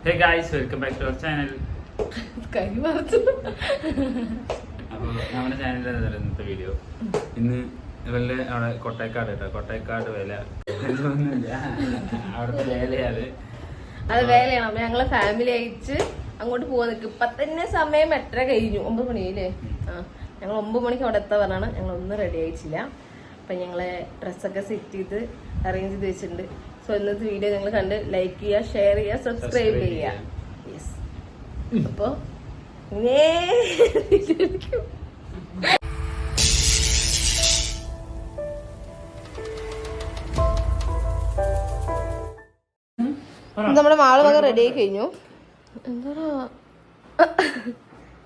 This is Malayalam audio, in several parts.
Hey guys, welcome back to our channel. അപ്പോൾ നമ്മുടെ ചാനലിൽ ഇന്നത്തെ വീഡിയോ ഇന്ന് ഇവരുടെ അവിടെ കൊട്ടേക്കാട് കേട്ടോ, കൊട്ടേക്കാട് വേല അവിടുത്തെ വേലയാണ്. അത് വേലയാണ്. അപ്പൊ ഞങ്ങള് ഫാമിലി അയച്ച് അങ്ങോട്ട് പോവാൻ നിൽക്കും. ഇപ്പൊ തന്നെ സമയം 8:30 കഴിഞ്ഞു. 9 മണിയല്ലേ? ഞങ്ങൾ 9 മണിക്ക് അവിടെ എത്താൻ പറഞ്ഞാണ്. ഞങ്ങൾ ഒന്നും റെഡി ആയിട്ടില്ല. അപ്പൊ ഞങ്ങളെ ഡ്രസ്സൊക്കെ സെറ്റ് ചെയ്ത് അറേഞ്ച് ചെയ്ത് വെച്ചിട്ടുണ്ട്. സോ ഇന്നത്തെ വീഡിയോ നിങ്ങൾ കണ്ട് ലൈക്ക് ചെയ്യുക, ഷെയർ ചെയ്യുക, സബ്സ്ക്രൈബ് ചെയ്യുക. യെസ്. അപ്പൊ നമ്മുടെ മാള് വക റെഡി ആയി കഴിഞ്ഞു. എന്താ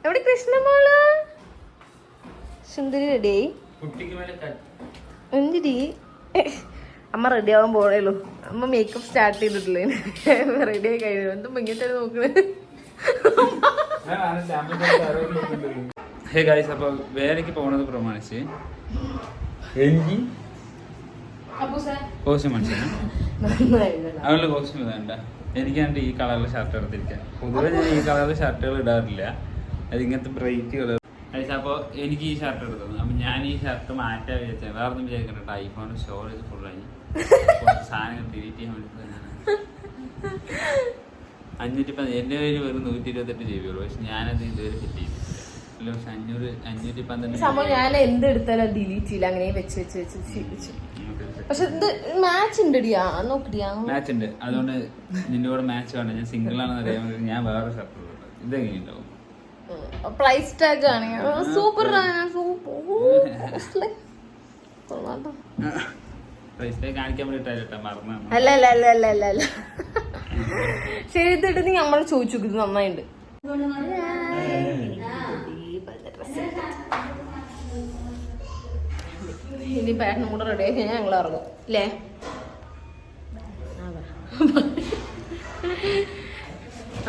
എവിടെ കൃഷ്ണമാള് സുന്ദരി റെഡിയായി. എന്തിരി അമ്മ റെഡി ആവാൻ പോണേള്ളൂ. അമ്മ മേക്കപ്പ് സ്റ്റാർട്ട് ചെയ്തിട്ടില്ലേ, റെഡി ആയി കഴിഞ്ഞു. എന്തും ഇങ്ങനത്തെ നോക്കണേ. ഹേ ഗൈസ്, അപ്പോൾ വേലയ്ക്ക് പോണത് പ്രമാണിച്ച് എനിക്ക് കോസ്റ്റ്യൂം മനസ്സിലാണ്. അവളുടെ കോസ്റ്റ്യൂം വേണ്ട. എനിക്കാണ്ട് ഈ കളറിലെ ഷർട്ട് എടുത്തിരിക്കാൻ. പൊതുവെ ഞാൻ ഈ കളറിലെ ഷർട്ടുകൾ ഇടാറില്ല. അത് ഇങ്ങനത്തെ ബ്രൈറ്റ് കളർ. അപ്പോൾ എനിക്ക് ഈ ഷർട്ട് എടുത്തത്. അപ്പം ഞാൻ ഈ ഷർട്ട് മാറ്റാൻ വിചാരിച്ചത്. വേറെ ഒന്നും വിചാരിക്കണ്ട, ഐഫോൺ സ്റ്റോറേജ് ഫുള്ളായി. സാധനങ്ങൾ ഡിലീറ്റ് ചെയ്യാൻ വേണ്ടി 510. എൻ്റെ പേര് വെറും 128 GB ഉള്ളൂ. പക്ഷെ ഞാനത് ഇതുവരെ ഫിറ്റ് ചെയ്തു. പക്ഷെ 512 സംഭവം ഞാൻ എന്തെടുത്താലും ഡിലീറ്റ് ചെയ്യില്ല. അങ്ങനെ വെച്ച് വെച്ച് വെച്ച് ശീലിച്ചു. പക്ഷെ ഇത് മാച്ച് ഉണ്ടടിയാ, നോക്കിയാ മാച്ച് ഉണ്ട്. അതുകൊണ്ട് നിന്റെ കൂടെ മാച്ച് വേണ്ട. ഞാൻ സിംഗിൾ ആണെന്ന് അറിയാൻ ഞാൻ വേറെ ഷർട്ട് ഇതെങ്ങനെയുണ്ടാവും. പ്രൈസ് ടാഗ് ആണ്. സൂപ്പർ പ്രൈസ് ടാഗ് കാണിക്കാൻ വേണ്ടിട്ടാ മറന്നു. അല്ല അല്ല അല്ല അല്ല അല്ല അല്ല ശരി, ഇതിട്ട് നീ നമ്മൾ ചോദിച്ചു. ഇത് നന്നായിണ്ട്. ഇനി പാറ്റനും കൂടെ റെഡി ആയി കഴിഞ്ഞാൽ ഞങ്ങൾ ഇറങ്ങും അല്ലേ?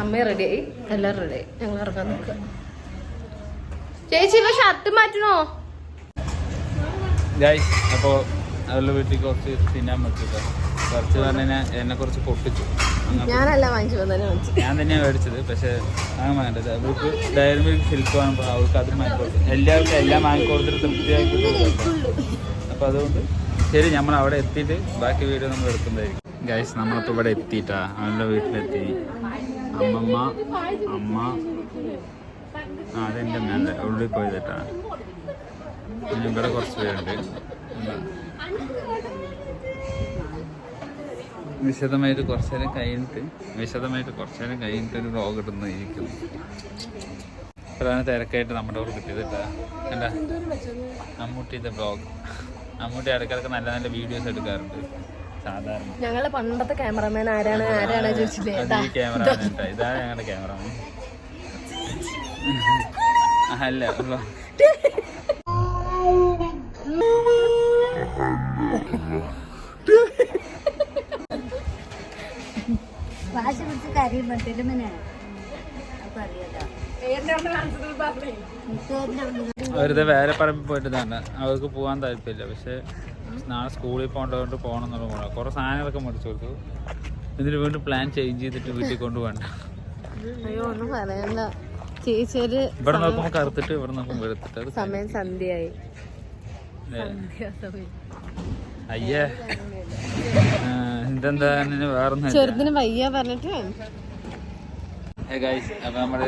അമ്മ റെഡിയായി, എല്ലാവരും റെഡിയായി. ഞങ്ങൾ ഇറങ്ങാൻ നിൽക്കുക. ചേച്ചി ഇപ്പൊ ഷർട്ട് മാറ്റണോ? അപ്പോ അവളുടെ വീട്ടിൽ കുറച്ച് തിന്നാൻ പറ്റില്ല. കുറച്ച് പറഞ്ഞാൽ എന്നെ കുറച്ച് പൊട്ടിച്ചു. ഞാനല്ല വാങ്ങിച്ചു, ഞാൻ തന്നെയാണ് മേടിച്ചത്. പക്ഷെ അങ്ങനെ വേണ്ടത് അവൾക്ക് ഡയറി മിൽക്ക് സിൽക്ക് വാങ്ങുമ്പോൾ അവൾക്ക് അത് വാങ്ങിക്കൊടുത്തു. എല്ലാവർക്കും എല്ലാം വാങ്ങിക്കൊടുത്തിട്ട് തൃപ്തിയാക്കി. അപ്പൊ അതുകൊണ്ട് ശരി, നമ്മൾ അവിടെ എത്തിയിട്ട് ബാക്കി വീഡിയോ നമ്മൾ എടുക്കുന്നതായിരിക്കും. ഗൈസ്, നമ്മളിപ്പോൾ ഇവിടെ എത്തിയിട്ടാ, അവളുടെ വീട്ടിലെത്തി. അമ്മ അതെൻ്റെ മേലെ ഉള്ളിൽ പോയതാ. പിന്നെ ഇവിടെ കുറച്ച് പേരുണ്ട്. വിശദമായിട്ട് കുറച്ച് നേരം കഴിഞ്ഞിട്ട് ഒരു വ്ളോഗ് ഇടുന്നതായിരിക്കും. പ്രധാന തിരക്കായിട്ട് നമ്മുടെ കൂടെ കിട്ടിയതിട്ടാ. എന്താ മമ്മൂട്ടിയുടെ വ്ളോഗ്. മമ്മൂട്ടി ഇടയ്ക്കിടയ്ക്ക് നല്ല നല്ല വീഡിയോസ് എടുക്കാറുണ്ട്. സാധാരണ ഞങ്ങളെ പണ്ടത്തെ ക്യാമറമാൻ ആരാണ് ചോദിച്ചില്ലേ? ഈ ക്യാമറമാൻ കേട്ടാ, ഇതാണ് ഞങ്ങളുടെ ക്യാമറമാൻ. അല്ല വെറുതെ വേറെ പറമ്പിൽ പോയിട്ട് തന്നെ അവർക്ക് പോകാൻ താല്പര്യമില്ല. പക്ഷെ നാളെ സ്കൂളിൽ പോകേണ്ടതുകൊണ്ട് പോകണം എന്നുള്ള പോകണം. കുറെ സാധനങ്ങളൊക്കെ മേടിച്ചു കൊടുത്തു. എന്നിട്ട് വീണ്ടും പ്ലാൻ ചേഞ്ച് ചെയ്തിട്ട് വീട്ടിൽ കൊണ്ടുപോകണ്ട. അയ്യോ ഒന്നും പറയണ്ട ചേച്ചിയൊരു. ഇവിടെ നോക്കുമ്പോ കറുത്തിട്ട് ഇവിടെ നോക്കുമ്പോ വെളുത്തിട്ട് സമയം സന്ധ്യയായി. അയ്യേ, ഇതെന്താ വേറൊന്നും ചെറുതിന് വയ്യ പറഞ്ഞിട്ട്. അപ്പൊ നമ്മുടെ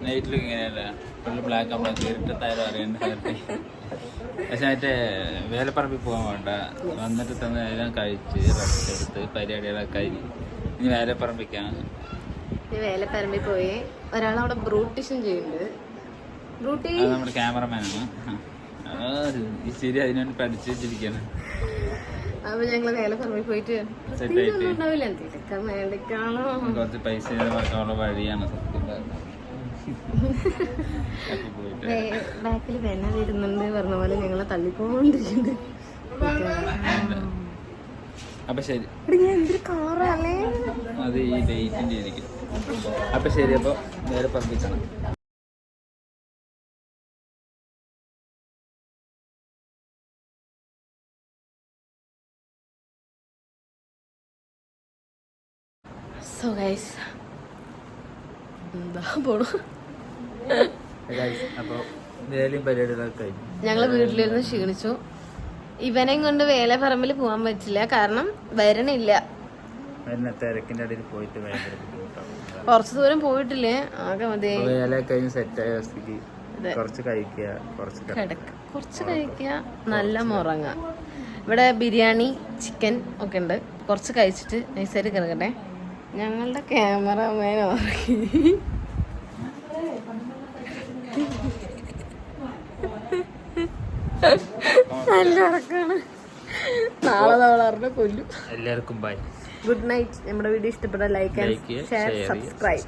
നൈറ്റ് ലുക്ക് ഇങ്ങനെയല്ല, ഫുള്ള് ബ്ലാക്ക് ആകുമ്പോൾ ഇരുട്ടത്തായാലും അറിയേണ്ട കാര്യത്തിൽ. പക്ഷെ മറ്റേ വേലപ്പറമ്പിൽ പോകാൻ വേണ്ട. വന്നിട്ട് തന്നെ എല്ലാം കഴിച്ച് റെസ്റ്റ് എടുത്ത് പരിപാടികളൊക്കെ കഴിഞ്ഞ് ഇനി വേലപ്പറമ്പിക്കാണ്. വേലപ്പറമ്പിൽ പോയി ഒരാളവിടെ ബ്രൂട്ടിഷൻ ചെയ്യുന്നുണ്ട്. അത് നമ്മുടെ ക്യാമറമാനാണ്. ശരി, അതിനുവേണ്ടി പഠിച്ചു വെച്ചിരിക്കാണ്. അപ്പൊ ഞങ്ങള് വേലപ്പറമ്പിൽ പോയിട്ട് കുറച്ച് പൈസ ഉള്ള വഴിയാണ് സത്യം. ബാക്കിൽ വെന വരുന്നുണ്ട് പറഞ്ഞ പോലെ ഞങ്ങളെ തള്ളിപ്പോണ്ടിരിക്കുന്നുണ്ട്. അപ്പൊ ശരി, എന്തൊരു കളറല്ലേ അത് ഈ ഡേറ്റിന്റെ ആയിരിക്കും. അപ്പൊ ശരി, അപ്പൊ നേരെ പറമ്പിക്കണം. സോ ഗൈസ് എന്താ പോണു. അപ്പൊ വേലയും പരിപാടികളൊക്കെ കഴിഞ്ഞു. ഞങ്ങള് വീട്ടിലിരുന്ന് ക്ഷീണിച്ചു. ഇവനെയും കൊണ്ട് വേലപ്പറമ്പിൽ പോകാൻ പറ്റില്ല, കാരണം വരണില്ല. തിരക്കിന്റെ ഇടയിൽ പോയിട്ട് ഭയങ്കര ബുദ്ധിമുട്ടാവും. കുറച്ചു ദൂരം പോയിട്ടില്ലേ, ആകെ മതി. വേലയൊക്കെ കഴിഞ്ഞ് സെറ്റായ അവസ്ഥക്ക് കുറച്ച് കഴിക്കുക, കുറച്ച് കഴിക്കുക, നല്ല മുറങ്ങ. ഇവിടെ ബിരിയാണി ചിക്കൻ ഒക്കെ ഉണ്ട്. കുറച്ച് കഴിച്ചിട്ട് നൈസായിട്ട് കിടക്കട്ടെ. ഞങ്ങളുടെ ക്യാമറമാൻ ഉറങ്ങി. നല്ല ഉറക്കാണ്. നാളെ നമ്മളറിഞ്ഞ കൊല്ലും. എല്ലാവർക്കും ബൈ, ഗുഡ് നൈറ്റ്. നമ്മുടെ വീഡിയോ ഇഷ്ടപ്പെട്ട ലൈക്ക് ആൻഡ് ഷെയർ, സബ്സ്ക്രൈബ്.